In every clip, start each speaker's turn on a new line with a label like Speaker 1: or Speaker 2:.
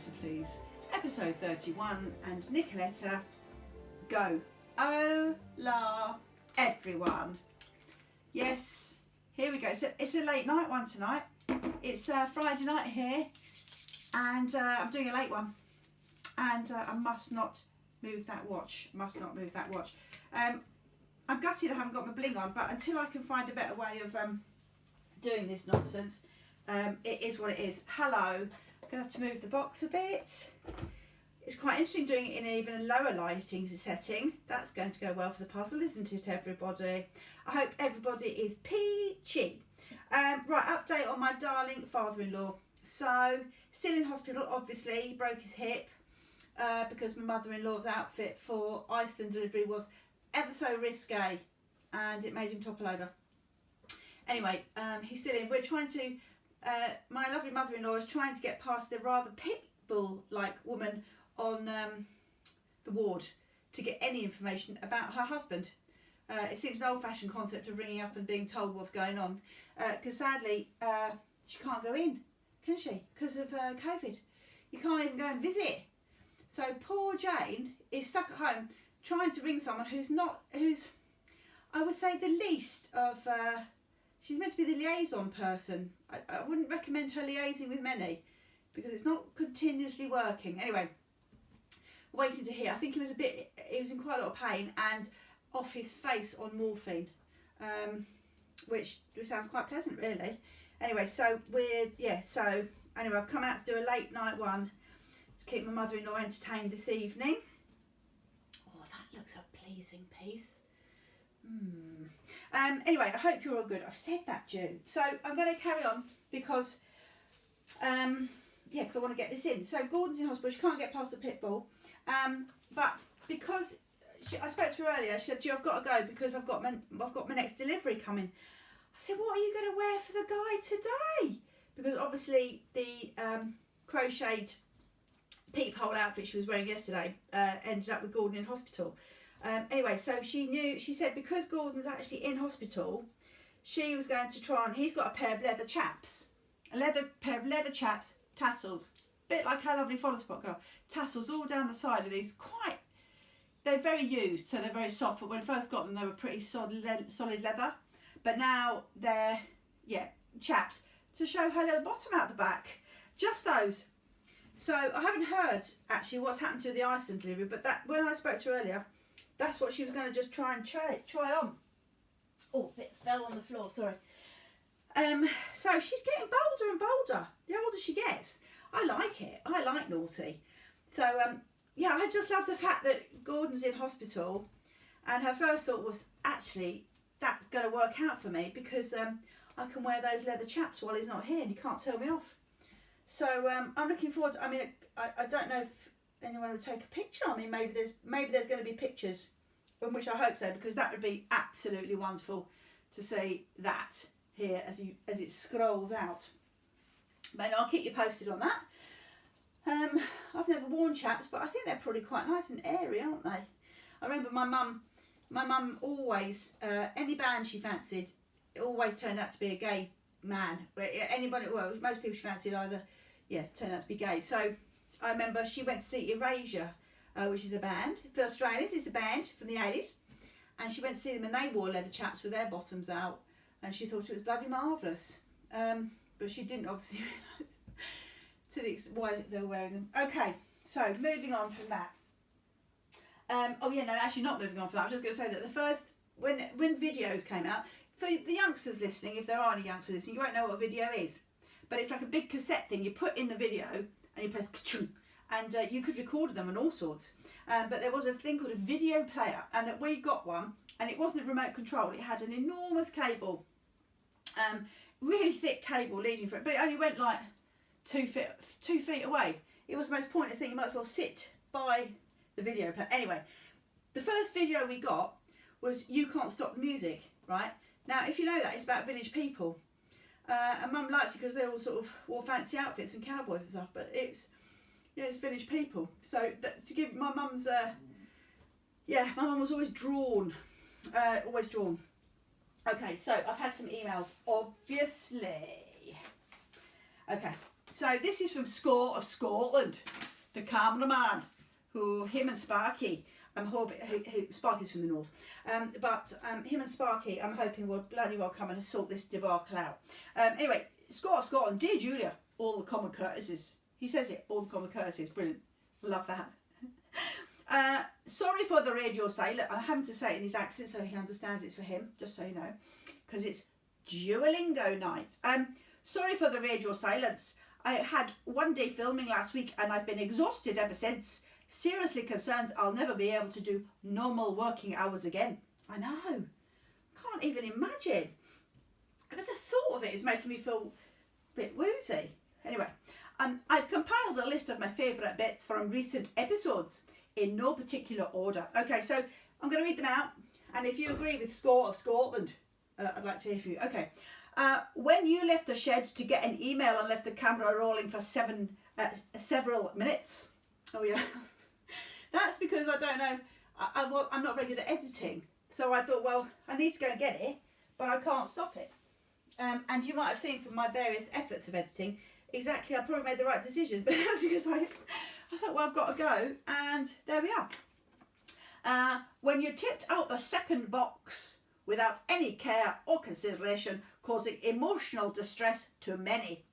Speaker 1: Nicoletta, please. Episode 31, and Nicoletta, go. Hola, everyone. Yes, here we go. So it's a late night one tonight. It's Friday night here, and I'm doing a late one. And I must not move that watch. I'm gutted I haven't got my bling on, but until I can find a better way of doing this nonsense, it is what it is. Hello. I'm going to have to move the box a bit. It's quite interesting doing it in an even lower lighting setting. That's going to go well for the puzzle, isn't it, everybody? I hope everybody is peachy. Right, update on my darling father-in-law. So, still in hospital, obviously. He broke his hip because my mother-in-law's outfit for Iceland delivery was ever so risque, and it made him topple over. Anyway, he's still in. We're trying to, my lovely mother-in-law is trying to get past the rather pit bull-like woman on the ward to get any information about her husband. It seems an old-fashioned concept of ringing up and being told what's going on, because sadly she can't go in, can she, because of COVID. You can't even go and visit. So poor Jane is stuck at home trying to ring someone who's I would say the least of, she's meant to be the liaison person. I wouldn't recommend her liaising with many because it's not continuously working. Anyway, waiting to hear. I think he was in quite a lot of pain and off his face on morphine, which sounds quite pleasant really. Anyway, so anyway, I've come out to do a late night one to keep my mother-in-law entertained this evening. Looks a pleasing piece. Anyway, I hope you're all good. I've said that, June. So I'm going to carry on because, because I want to get this in. So Gordon's in hospital. She can't get past the pit bull. But because I spoke to her earlier, she said, "Gee, I've got to go because I've got my next delivery coming." I said, "What are you going to wear for the guy today?" Because obviously the crocheted peephole outfit she was wearing yesterday ended up with Gordon in hospital. Anyway, so she said because Gordon's actually in hospital, she was going to try and, he's got a pair of leather chaps. Pair of leather chaps, tassels. Bit like our lovely follow spot girl. Tassels all down the side of these, they're very used, so they're very soft, but when I first got them they were pretty solid leather. But now they're, chaps, to show her little bottom out the back. Just those. So I haven't heard actually what's happened to the Iceland delivery, but that when I spoke to her earlier, that's what she was going to just try on. Oh, it fell on the floor, sorry. So she's getting bolder and bolder the older she gets. I like it. I like naughty. So I just love the fact that Gordon's in hospital, and her first thought was, actually, that's going to work out for me because I can wear those leather chaps while he's not here and he can't tell me off. So I'm looking forward to, I don't know if anyone would take a picture. Maybe there's going to be pictures, from which I hope so, because that would be absolutely wonderful to see that here as it scrolls out. But I'll keep you posted on that. I've never worn chaps, but I think they're probably quite nice and airy, aren't they? I remember my mum always, any band she fancied, it always turned out to be a gay man. Most people she fancied either turned out to be gay. So I remember she went to see Erasure, which is a band for Australians. It's a band from the 80s, and she went to see them and they wore leather chaps with their bottoms out, and she thought it was bloody marvellous, but she didn't obviously realise why they were wearing them. Okay, so moving on from that. Actually not moving on from that. I was just going to say that the first, when videos came out, for the youngsters listening, if there are any youngsters listening, you won't know what a video is. But it's like a big cassette thing. You put in the video and you press ka-chung, and you could record them and all sorts. But there was a thing called a video player, and that we got one, and it wasn't remote control. It had an enormous cable, really thick cable leading for it, but it only went like 2 feet away. It was the most pointless thing. You might as well sit by the video player. Anyway, the first video we got was You Can't Stop the Music, right? Now, if you know that, it's about village people. And Mum liked it because they all sort of wore fancy outfits and cowboys and stuff, but it's village people. So to give my mum's, my mum was always drawn. Okay, so I've had some emails, obviously. Okay, So this is from Score of Scotland, the cameraman, him and Sparky, I'm hoping, Sparky's from the north, but him and Sparky, I'm hoping will bloody well come and sort this debacle out. Anyway, Score of Scotland, dear Julia, all the common courtesies. He says it, all the common courtesies, brilliant, love that. Sorry for the radio silence. I'm having to say it in his accent so he understands it's for him, just so you know, because it's Duolingo night. Sorry for the radio silence. I had one day filming last week and I've been exhausted ever since. Seriously concerned I'll never be able to do normal working hours again. I know. Can't even imagine. The thought of it is making me feel a bit woozy. Anyway, I've compiled a list of my favourite bits from recent episodes in no particular order. Okay, so I'm going to read them out, and if you agree with Score of Scotland, I'd like to hear from you. Okay. When you left the shed to get an email and left the camera rolling for several minutes. Oh yeah. That's because I don't know, I'm not very good at editing. So I thought, well, I need to go and get it, but I can't stop it. And you might have seen from my various efforts of editing, exactly, I probably made the right decision. But that's because I thought, well, I've got to go, and there we are. When you tipped out the second box without any care or consideration, causing emotional distress to many.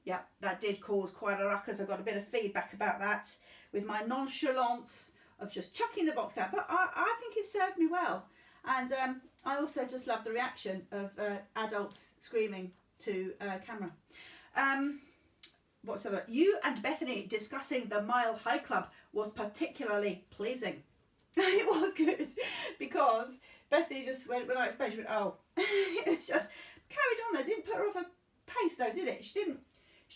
Speaker 1: Yeah, that did cause quite a ruckus. I got a bit of feedback about that with my nonchalance of just chucking the box out. But I think it served me well. And I also just love the reaction of adults screaming to camera. What's the other? You and Bethany discussing the Mile High Club was particularly pleasing. It was good because Bethany just went, when I explained, she went, oh. It was just carried on. They didn't put her off a pace though, did it? She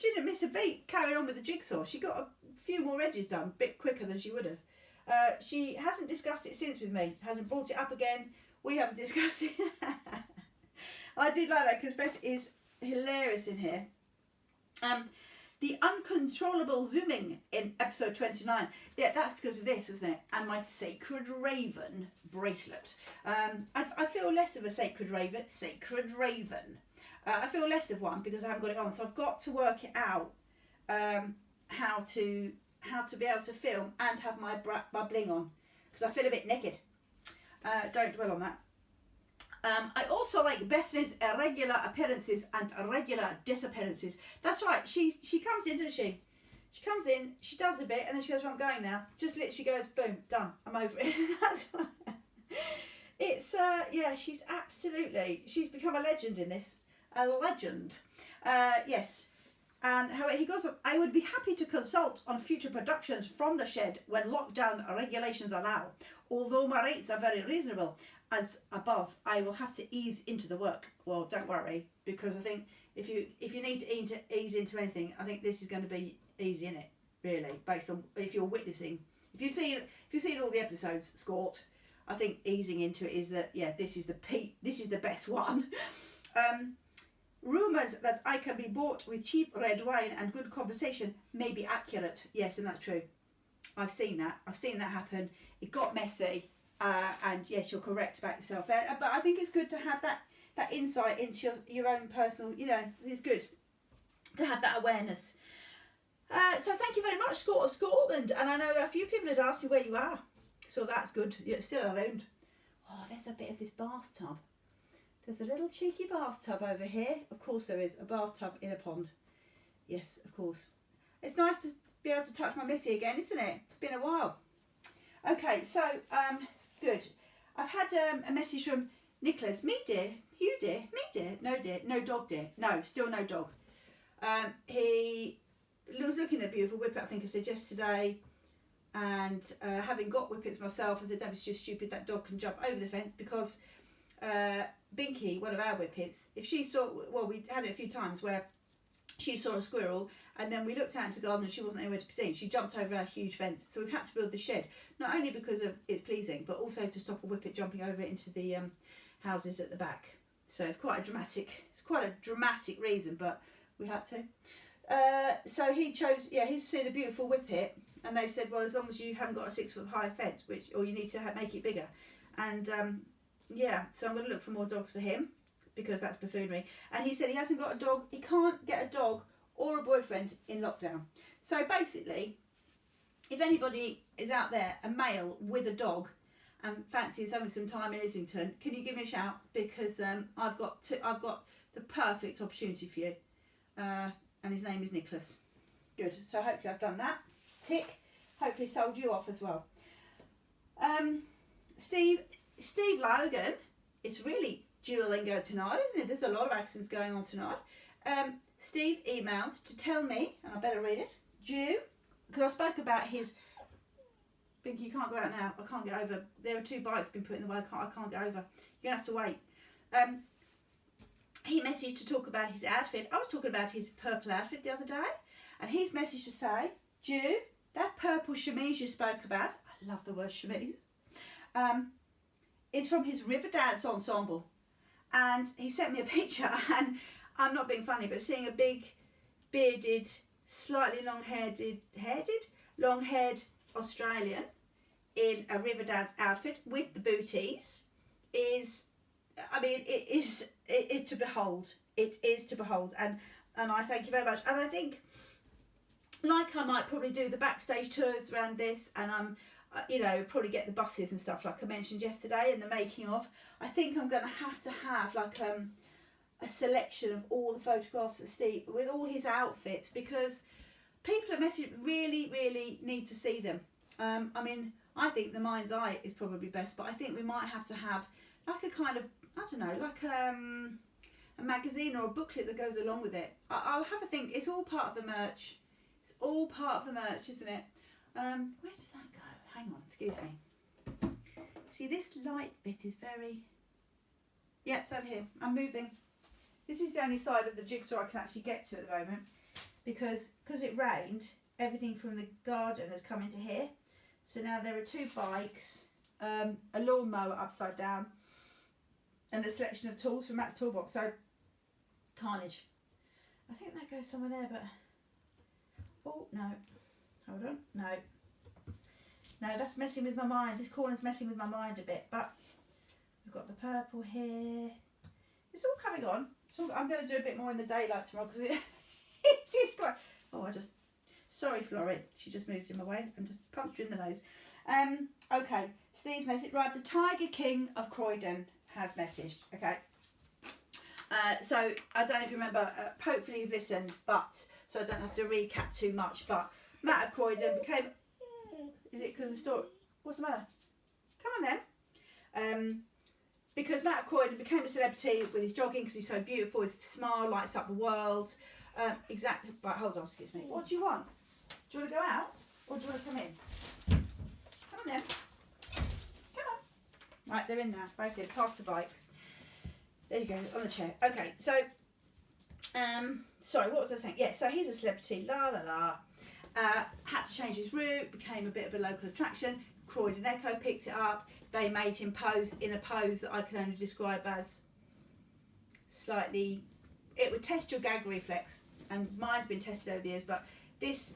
Speaker 1: didn't miss a beat carrying on with the jigsaw. She got a few more edges done a bit quicker than she would have. She hasn't discussed it since with me, hasn't brought it up again. We haven't discussed it. I did like that because Beth is hilarious in here. The uncontrollable zooming in episode 29. Yeah, that's because of this, isn't it? And my Sacred Raven bracelet. I feel less of a Sacred Raven. I feel less of one because I haven't got it on. So I've got to work it out how to be able to film and have my bling on. Because I feel a bit naked. Don't dwell on that. I also like Bethany's irregular appearances and irregular disappearances. That's right, she comes in, doesn't she? She comes in, she does a bit, and then she goes, well, I'm going now. Just literally goes, boom, done, I'm over it. That's it's, yeah, she's become a legend in this. A legend. Yes. And however, he goes, I would be happy to consult on future productions from the shed when lockdown regulations allow. Although my rates are very reasonable, as above, I will have to ease into the work. Well, don't worry, because I think if you need to ease into anything, I think this is going to be easy in it, really, based on if you're witnessing. If you've seen all the episodes, Scott, I think easing into it is that, yeah, this is the best one. Rumours that I can be bought with cheap red wine and good conversation may be accurate. Yes, and that's true. I've seen that happen. It got messy. And yes, you're correct about yourself there. But I think it's good to have that insight into your own personal, it's good to have that awareness. So thank you very much, Scott of Scotland. And I know a few people had asked me where you are. So that's good. You're still around. Oh, there's a bit of this bathtub. There's a little cheeky bathtub over here. Of course there is. A bathtub in a pond. Yes, of course. It's nice to be able to touch my Miffy again, isn't it? It's been a while. Okay, so, good. I've had a message from Nicholas. Me dear, you dear, me dear, no dog dear. No, still no dog. He was looking at a beautiful whippet, I think I said yesterday, and having got whippets myself, I said, don't be just stupid, that dog can jump over the fence because Binky, one of our whippets, if she saw, well, we had it a few times where she saw a squirrel and then we looked out into the garden and she wasn't anywhere to be seen. She jumped over our huge fence. So we've had to build the shed, not only because of it's pleasing, but also to stop a whippet jumping over into the houses at the back. So it's quite a dramatic reason, but we had to. So he chose, he's seen a beautiful whippet and they said, well, as long as you haven't got a 6 foot high fence, or you need to make it bigger. And so I'm going to look for more dogs for him, because that's buffoonery. And he said he hasn't got a dog, he can't get a dog or a boyfriend in lockdown. So basically, if anybody is out there, a male with a dog, and fancies having some time in Islington, can you give me a shout? Because I've got the perfect opportunity for you. And his name is Nicholas. Good. So hopefully I've done that. Tick. Hopefully sold you off as well. Steve Logan. It's really Duolingo tonight, isn't it? There's a lot of accents going on tonight. Steve emailed to tell me, and I better read it, because I spoke about his... Binky, you can't go out now. I can't get over. There are 2 bikes been put in the way. I can't get over. You're going to have to wait. He messaged to talk about his outfit. I was talking about his purple outfit the other day. And he's messaged to say, Jew, that purple chemise you spoke about, I love the word chemise, is from his River Dance ensemble. And he sent me a picture, and I'm not being funny, but seeing a big, bearded, slightly long-haired Australian in a River Dance outfit with the booties is, I mean, it is to behold. It is to behold, and I thank you very much. And I think, like, I might probably do the backstage tours around this, and you know, probably get the buses and stuff like I mentioned yesterday, and the making of. I think I'm going to have like a selection of all the photographs of Steve with all his outfits, because people at Message really need to see them. I mean, I think the mind's eye is probably best, but I think we might have to have like a kind of, I don't know, like a magazine or a booklet that goes along with it. I'll have a think. It's all part of the merch. It's all part of the merch, isn't it? Where does that go? Hang on, excuse me. See, this light bit is very... Yep, it's over here. I'm moving. This is the only side of the jigsaw I can actually get to at the moment, because it rained, everything from the garden has come into here. So now there are 2 bikes, a lawnmower upside down, and a selection of tools from Matt's toolbox. So, carnage. I think that goes somewhere there, but... Oh, no. Hold on. No. No, that's messing with my mind. This corner's messing with my mind a bit, but we've got the purple here. It's all coming on. So I'm going to do a bit more in the daylight tomorrow, because it is quite... Oh, Sorry, Florrie. She just moved in my way and just punched you in the nose. Okay, Steve's message. Right, the Tiger King of Croydon has messaged. Okay. So I don't know if you remember. Hopefully you've listened, but so I don't have to recap too much. But Matt of Croydon became. Is it because of the story? What's the matter? Come on then. Because Matt of Croydon became a celebrity with his jogging, because he's so beautiful. His smile lights up the world. Exactly. Right, hold on. Excuse me. What do you want? Do you want to go out, or do you want to come in? Come on then. Come on. Right, they're in now. Both in. Past the bikes. There you go, on the chair. Okay, so, sorry, what was I saying? Yeah, so he's a celebrity, had to change his route, became a bit of a local attraction. Croydon Echo picked it up. They made him pose in a pose that I can only describe as slightly, it would test your gag reflex, and mine's been tested over the years, but this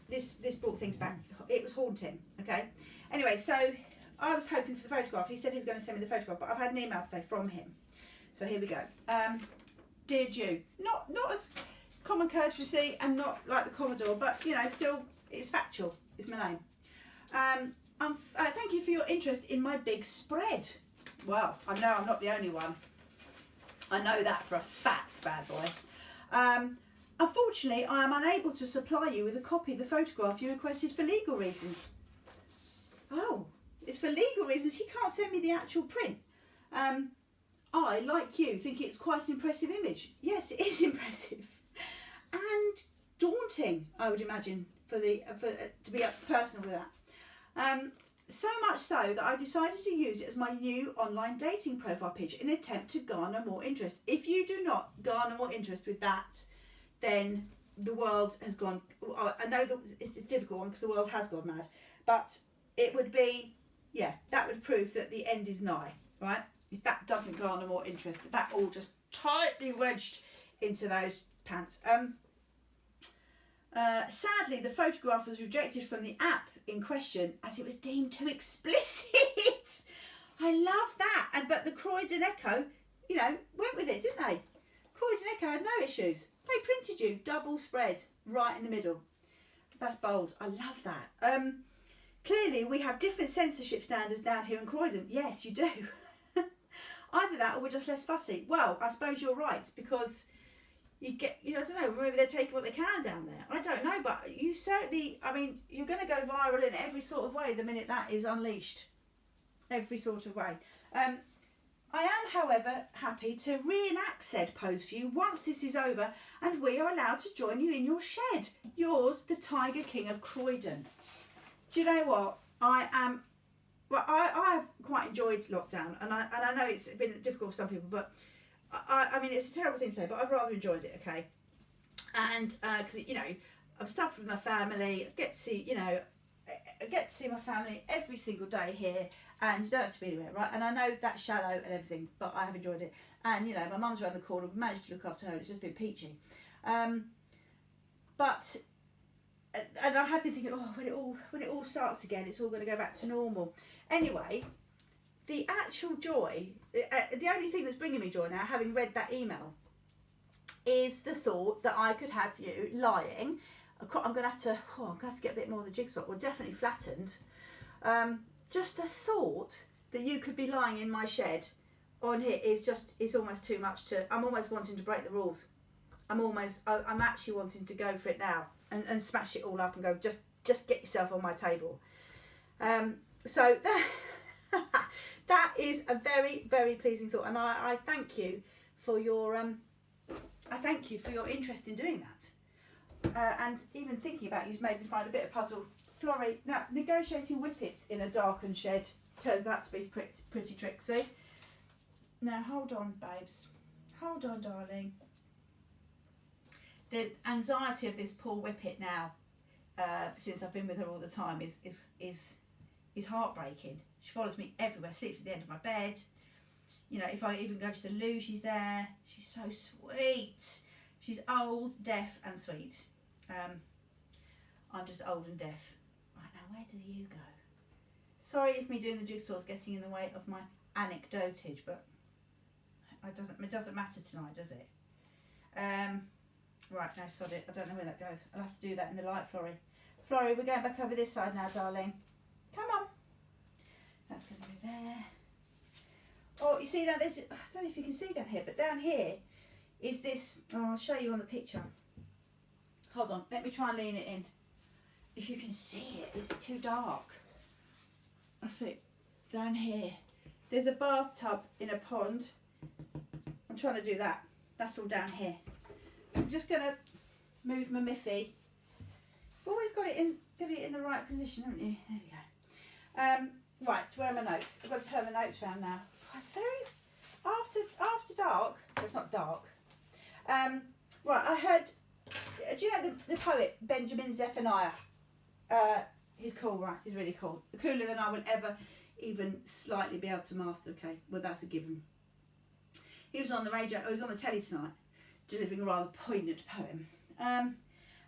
Speaker 1: brought things back. It was haunting, okay? Anyway, so I was hoping for the photograph. He said he was going to send me the photograph, but I've had an email today from him. So here we go. Dear Jew, not as common courtesy and not like the Commodore, but you know, still it's factual. It's my name. Thank you for your interest in my big spread. Well, I know I'm not the only one. I know that for a fact, bad boy. Unfortunately, I am unable to supply you with a copy of the photograph you requested for legal reasons. Oh, it's for legal reasons. He can't send me the actual print. I, like you, think it's quite an impressive image. Yes, it is impressive. And daunting, I would imagine, to be up personal with that. So much so that I decided to use it as my new online dating profile picture in an attempt to garner more interest. If you do not garner more interest with that, then the world has gone... I know that it's a difficult one because the world has gone mad, but it would be... Yeah, that would prove that the end is nigh, right? If that doesn't garner more interest, that all just tightly wedged into those pants. Sadly, the photograph was rejected from the app in question as it was deemed too explicit. I love that. But the Croydon Echo, you know, went with it, didn't they? Croydon Echo had no issues. They printed you double spread. right in the middle. That's bold. I love that. Clearly, we have different censorship standards down here in Croydon. Yes, you do. Either that or we're just less fussy. Well, I suppose you're right, because you get, I don't know, maybe they're taking what they can down there. I don't know, but you certainly, I mean, you're going to go viral in every sort of way the minute that is unleashed. Every sort of way. I am, however, happy to reenact said pose for you once this is over and we are allowed to join you in your shed. Yours, the Tiger King of Croydon. Do you know what? I have quite enjoyed lockdown, and I know it's been difficult for some people, but I mean, it's a terrible thing to say, but I've rather enjoyed it, okay? And, because, I'm stuffed with my family, I get to see my family every single day here, and you don't have to be anywhere, right? And I know that's shallow and everything, but I have enjoyed it. And, my mum's around the corner, we've managed to look after her, and it's just been peachy. But, and I have been thinking, when it all starts again, it's all going to go back to normal. Anyway, the actual joy, the only thing that's bringing me joy now, having read that email, is the thought that I could have you lying. I'm going to have to get a bit more of the jigsaw. Well, definitely flattened. Just the thought that you could be lying in my shed on here is almost too much I'm almost wanting to break the rules. I'm actually wanting to go for it now and smash it all up and go, just get yourself on my table. So that is a very, very pleasing thought, and I thank you for your interest in doing that. And even thinking about you's made me find a bit of puzzle. Florrie, now negotiating whippets in a darkened shed turns out to be pretty Trixie. Now hold on, babes. Hold on, darling. The anxiety of this poor whippet now, since I've been with her all the time, is heartbreaking. She follows me everywhere, sleeps at the end of my bed. If I even go to the loo, she's there. She's so sweet. She's old, deaf and sweet. I'm just old and deaf. Right, now where do you go? Sorry if me doing the jigsaw's getting in the way of my anecdotage, but it doesn't matter tonight, does it? Right, no, sod it. I don't know where that goes. I'll have to do that in the light, Florrie. Florrie, we're going back over this side now, darling. Come on. That's going to be there. Oh, you see now, I don't know if you can see down here, but down here is this, I'll show you on the picture. Hold on, let me try and lean it in. If you can see it, is it too dark? That's it, down here. There's a bathtub in a pond. I'm trying to do that. That's all down here. I'm just going to move my miffy. You've always got it in the right position, haven't you? There we go. Right, where are my notes? I've got to turn my notes around now. It's very after dark. Well, it's not dark. Right, I heard. Do you know the poet Benjamin Zephaniah? He's cool, right? He's really cool. Cooler than I will ever even slightly be able to master. Okay, well that's a given. He was on the radio. He was on the telly tonight, delivering a rather poignant poem. And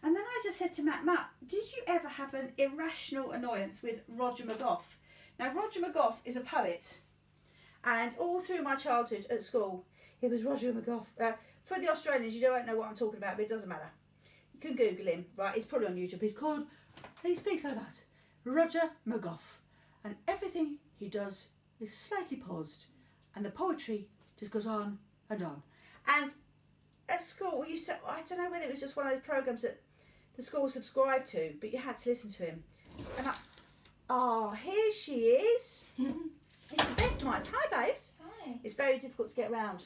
Speaker 1: then I just said to Matt, did you ever have an irrational annoyance with Roger McGough? Now, Roger McGough is a poet, and all through my childhood at school, it was Roger McGough. For the Australians, you don't know what I'm talking about, but it doesn't matter. You can Google him, right? He's probably on YouTube. He speaks like that. Roger McGough. And everything he does is slightly paused, and the poetry just goes on and on. And at school, I don't know whether it was just one of those programmes that the school subscribed to, but you had to listen to him. And here she is. It's the best mice. Hi, babes.
Speaker 2: Hi.
Speaker 1: It's very difficult to get around.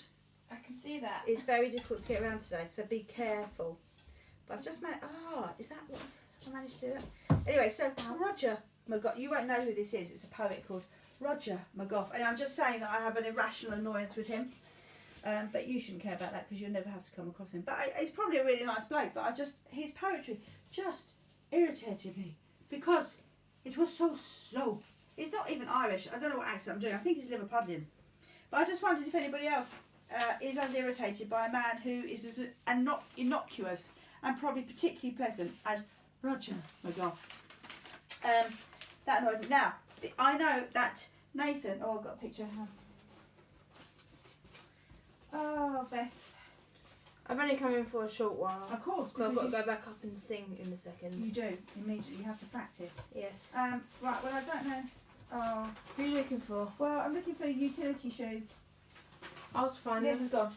Speaker 2: I can see that.
Speaker 1: It's very difficult to get around today, so be careful. But I've just managed. Is that what I managed to do that? Anyway, so Roger McGough. You won't know who this is. It's a poet called Roger McGough, and I'm just saying that I have an irrational annoyance with him. But you shouldn't care about that because you'll never have to come across him. But he's probably a really nice bloke. But his poetry just irritated me because it was so slow. He's not even Irish. I don't know what accent I'm doing. I think he's Liverpudlian. But I just wondered if anybody else is as irritated by a man who is as not innocuous and probably particularly pleasant as Roger McGough. That annoyed me. Now, I know that Nathan... Oh, I've got a picture. Oh, Beth.
Speaker 2: I've only come in for a short while.
Speaker 1: Of course.
Speaker 2: Because I've got to
Speaker 1: because
Speaker 2: go back up and sing in a second.
Speaker 1: you do, immediately. You have to practice.
Speaker 2: Yes.
Speaker 1: Right, well, I don't know. Oh.
Speaker 2: Who are you looking for?
Speaker 1: Well, I'm looking for utility shoes.
Speaker 2: I'll find
Speaker 1: Yes,
Speaker 2: them.
Speaker 1: it's gone.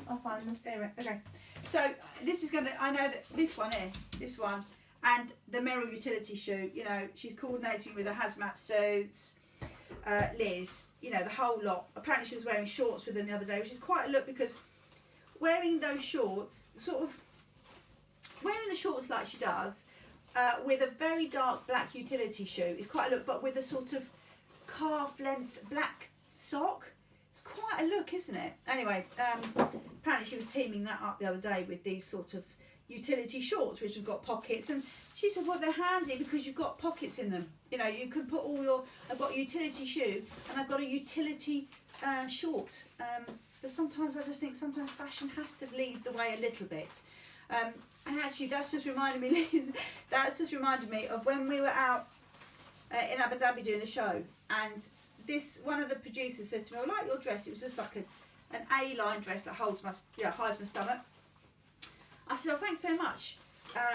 Speaker 1: I'll find them. Anyway, okay. So, this is going to, I know that this one here, this one, and the Merrell utility shoe, you know, she's coordinating with the hazmat suits, Liz, you know, the whole lot. Apparently she was wearing shorts with them the other day, which is quite a look because wearing those shorts, sort of, wearing the shorts like she does, with a very dark black utility shoe is quite a look, but with a sort of calf length black sock. It's quite a look, isn't it? Anyway, apparently she was teaming that up the other day with these sort of utility shorts which have got pockets, and she said, well, they're handy because you've got pockets in them. You know, you can put all your, I've got a utility shoe and I've got a utility short. But sometimes I just think sometimes fashion has to lead the way a little bit. And actually that's just reminded me, Liz, that's just reminded me of when we were out in Abu Dhabi doing the show, and this, one of the producers said to me, I like your dress. It was just like an A-line dress that holds my, hides my stomach. I said, oh, thanks very much.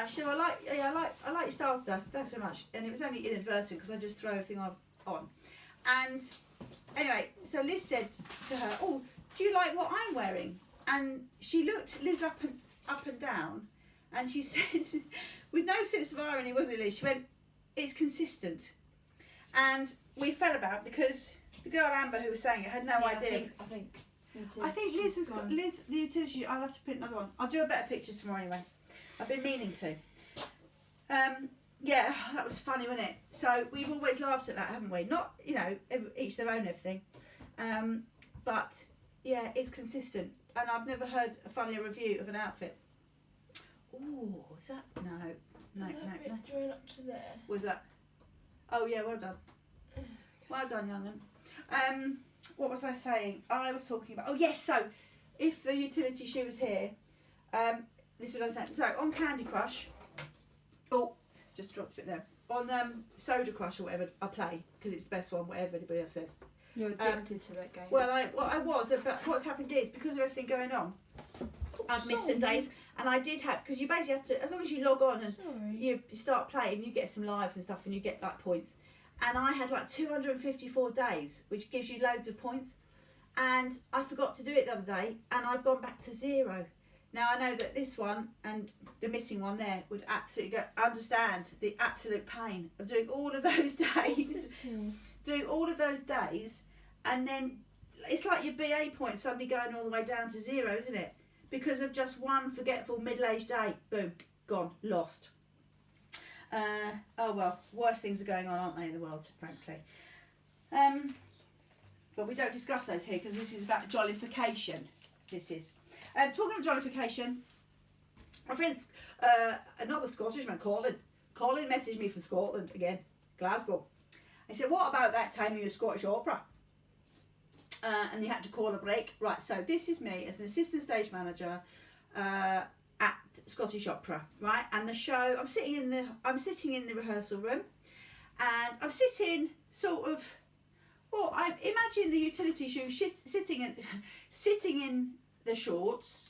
Speaker 1: She said, I like your style today. I said, thanks very much. And it was only inadvertent because I just throw everything on. And anyway, so Liz said to her, oh, do you like what I'm wearing? And she looked Liz up and down, and she said, with no sense of irony, was it, Liz? She went, it's consistent. And we fell about because the girl Amber who was saying it had no idea. I think Liz has got the utility. I'll have to print another one. I'll do a better picture tomorrow anyway. I've been meaning to. Yeah, that was funny, wasn't it? So we've always laughed at that, haven't we? Not, you know, each their own everything. But yeah, it's consistent, and I've never heard a funnier review of an outfit. Oh, is that no?
Speaker 2: Join up to there.
Speaker 1: Was that? Oh yeah, well done. Well done, young'un. What was I saying? I was talking about, oh yes, so if the utility shoe was here, this would understand. So on Candy Crush, oh, just dropped a bit there. On Soda Crush or whatever I play, because it's the best one, whatever anybody else says.
Speaker 2: You're addicted to that game.
Speaker 1: Well, I was, but what's happened is, because of everything going on, I've missed some days, and I did have, because you basically have to, as long as you log on and you start playing, you get some lives and stuff, and you get like points. And I had like 254 days, which gives you loads of points. And I forgot to do it the other day, and I've gone back to 0. Now I know that this one and the missing one there would absolutely understand the absolute pain of doing all of those days. Doing all of those days, and then it's like your BA points suddenly going all the way down to 0, isn't it? Because of just one forgetful middle-aged day. Boom, gone, lost. Oh well, worse things are going on, aren't they, in the world, frankly. But we don't discuss those here because this is about jollification. This is. Talking about jollification, my friend's another Scottish man, Colin messaged me from Scotland again, Glasgow. I said, what about that time you were Scottish Opera? And they had to call a break. Right, so this is me as an assistant stage manager at Scottish Opera, right? And the show, I'm sitting in the rehearsal room, and I'm sitting sort of, well, I imagine the utility shoe sitting in the shorts,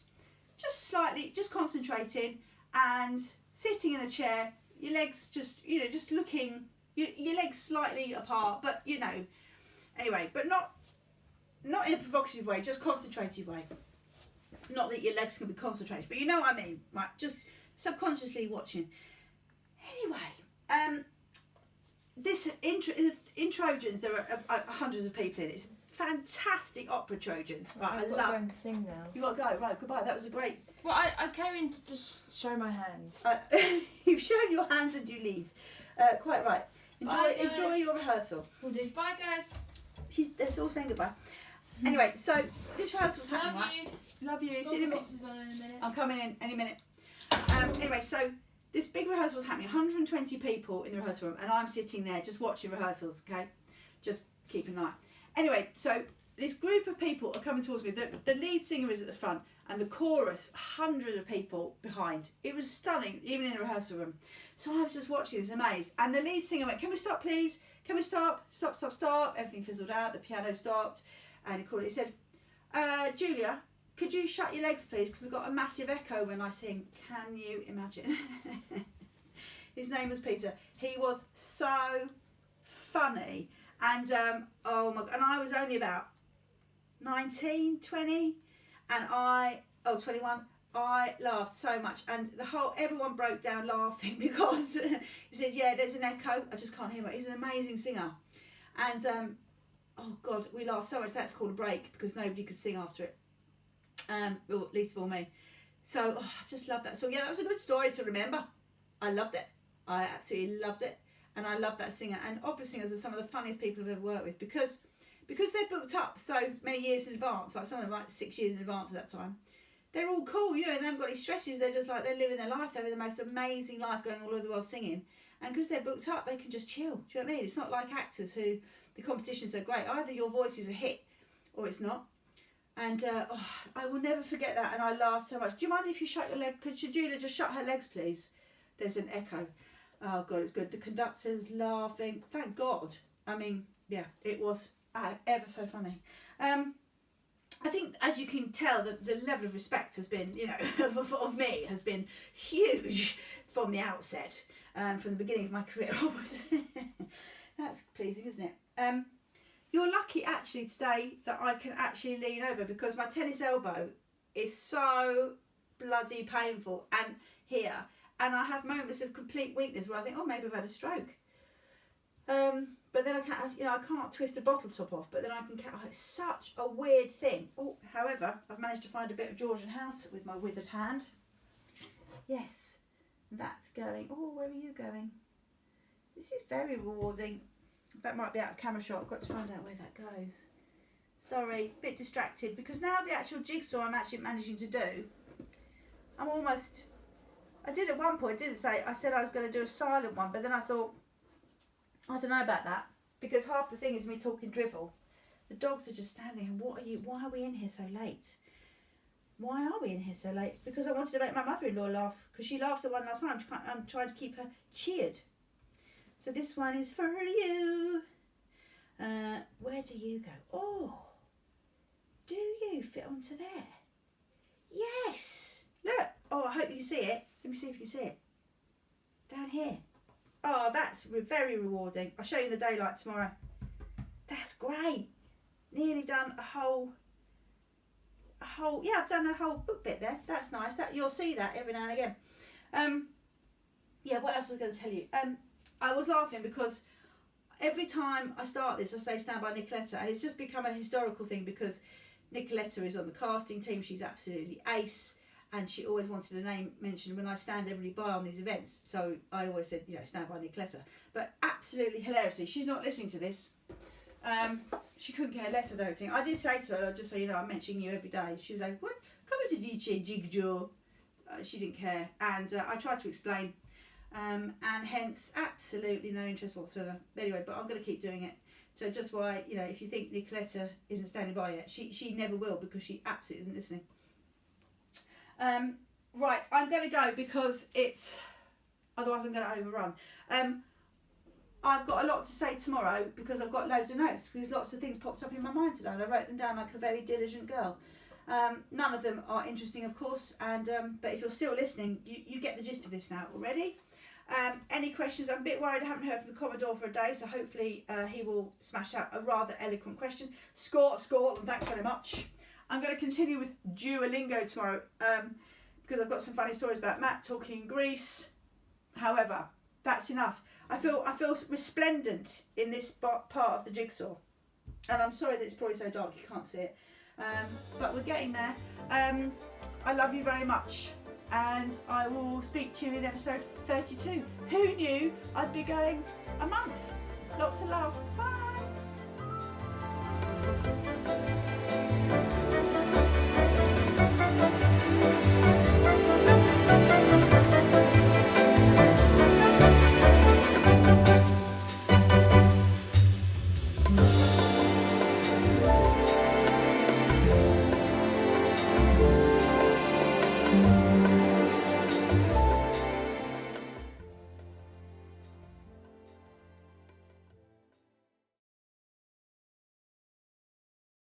Speaker 1: just concentrating and sitting in a chair, your legs just looking, your legs slightly apart, but anyway, but not in a provocative way, just concentrated way. Not that your legs can be concentrated, but you know what I mean, right? Just subconsciously watching. Anyway, this in Trojans, there are hundreds of people in it. It's fantastic opera Trojans. Right,
Speaker 2: I've got to go and sing now.
Speaker 1: You got to go. Right, goodbye. That was a great.
Speaker 2: Well, I came in to just show my hands.
Speaker 1: You've shown your hands and you leave. Quite right. Enjoy your rehearsal.
Speaker 2: We'll do. Bye, guys.
Speaker 1: They're all saying goodbye. Anyway, so this rehearsal's happening, right? Love you. See you in a minute. I'm coming in any minute. Anyway, so this big rehearsal was happening. 120 people in the rehearsal room, and I'm sitting there just watching rehearsals. Okay, just keeping an eye. Anyway, so this group of people are coming towards me. The lead singer is at the front, and the chorus, hundreds of people behind. It was stunning, even in the rehearsal room. So I was just watching this, amazed. And the lead singer went, "Can we stop, please? Can we stop? Stop. Everything fizzled out. The piano stopped, and he called it. He said, Julia, could you shut your legs please, because I've got a massive echo when I sing. Can you imagine? His name was Peter. He was so funny, and oh my god, and I was only about 19, 20, and 21. I laughed so much, and everyone broke down laughing because he said, yeah, there's an echo, I just can't hear him. He's an amazing singer. And oh god, we laughed so much they had to call a break because nobody could sing after it, well, at least for me. So I just love that. So yeah, that was a good story to remember. I loved it. I absolutely loved it, and I love that singer. And opera singers are some of the funniest people I've ever worked with because they're booked up so many years in advance, like some of them like 6 years in advance at that time. They're all cool, you know, they haven't got any stresses. They're just like, they're living their life. They're having the most amazing life going all over the world singing. And because they're booked up, they can just chill. Do you know what I mean? It's not like actors who the competition's so great. Either your voice is a hit or it's not. And I will never forget that. And I laughed so much. Do you mind if you shut your leg? Could Julia just shut her legs, please? There's an echo. Oh, God, it's good. The conductor was laughing. Thank God. I mean, yeah, it was ever so funny. I think, as you can tell, the level of respect has been, you know, of me has been huge from the outset, from the beginning of my career. That's pleasing, isn't it? You're lucky actually today that I can actually lean over because my tennis elbow is so bloody painful and here, and I have moments of complete weakness where I think, oh, maybe I've had a stroke. But then I can't twist a bottle top off, but then I can, it's such a weird thing. Oh, however, I've managed to find a bit of Georgian house with my withered hand. Yes, that's going. Oh, where are you going? This is very rewarding. That might be out of camera shot. I've got to find out where that goes. Sorry, a bit distracted because now the actual jigsaw I'm actually managing to do, I'm almost, I did at one point, didn't say, I said I was going to do a silent one, but then I thought, I don't know about that, because half the thing is me talking drivel. The dogs are just standing. Why are we in here so late? Why are we in here so late? Because I wanted to make my mother-in-law laugh, because she laughed at one last time. I'm trying to keep her cheered. So this one is for you. Where do you go? Oh, do you fit onto there? Yes. Look. Oh, I hope you can see it. Let me see if you can see it. Down here. Oh, that's very rewarding. I'll show you the daylight tomorrow. That's great. Nearly done a whole, yeah, I've done a whole book bit there. That's nice. That you'll see that every now and again. Yeah, what else was I going to tell you? I was laughing because every time I start this, I say Stand by Nicoletta, and it's just become a historical thing because Nicoletta is on the casting team. She's absolutely ace. And she always wanted a name mentioned when I stand everybody by on these events. So I always said, you know, Stand by Nicoletta. But absolutely hilariously, she's not listening to this. She couldn't care less, I don't think. I did say to her, just so you know, I'm mentioning you every day. She was like, what? Come as a DJ JigJaw. She didn't care. And I tried to explain. And hence, absolutely no interest whatsoever. Anyway, but I'm going to keep doing it. So just why, you know, if you think Nicoletta isn't standing by yet, she never will because she absolutely isn't listening. Right, I'm going to go because otherwise I'm going to overrun. I've got a lot to say tomorrow because I've got loads of notes because lots of things popped up in my mind today and I wrote them down like a very diligent girl. None of them are interesting, of course, and but if you're still listening, you get the gist of this now already. Any questions? I'm a bit worried I haven't heard from the Commodore for a day, so hopefully he will smash out a rather eloquent question. Scotland, thanks very much. I'm going to continue with Duolingo tomorrow because I've got some funny stories about Matt talking in Greece. However, that's enough. I feel resplendent in this part of the jigsaw, and I'm sorry that it's probably so dark you can't see it, but we're getting there. I love you very much, and I will speak to you in episode 32. Who knew I'd be going a month? Lots of love. Bye.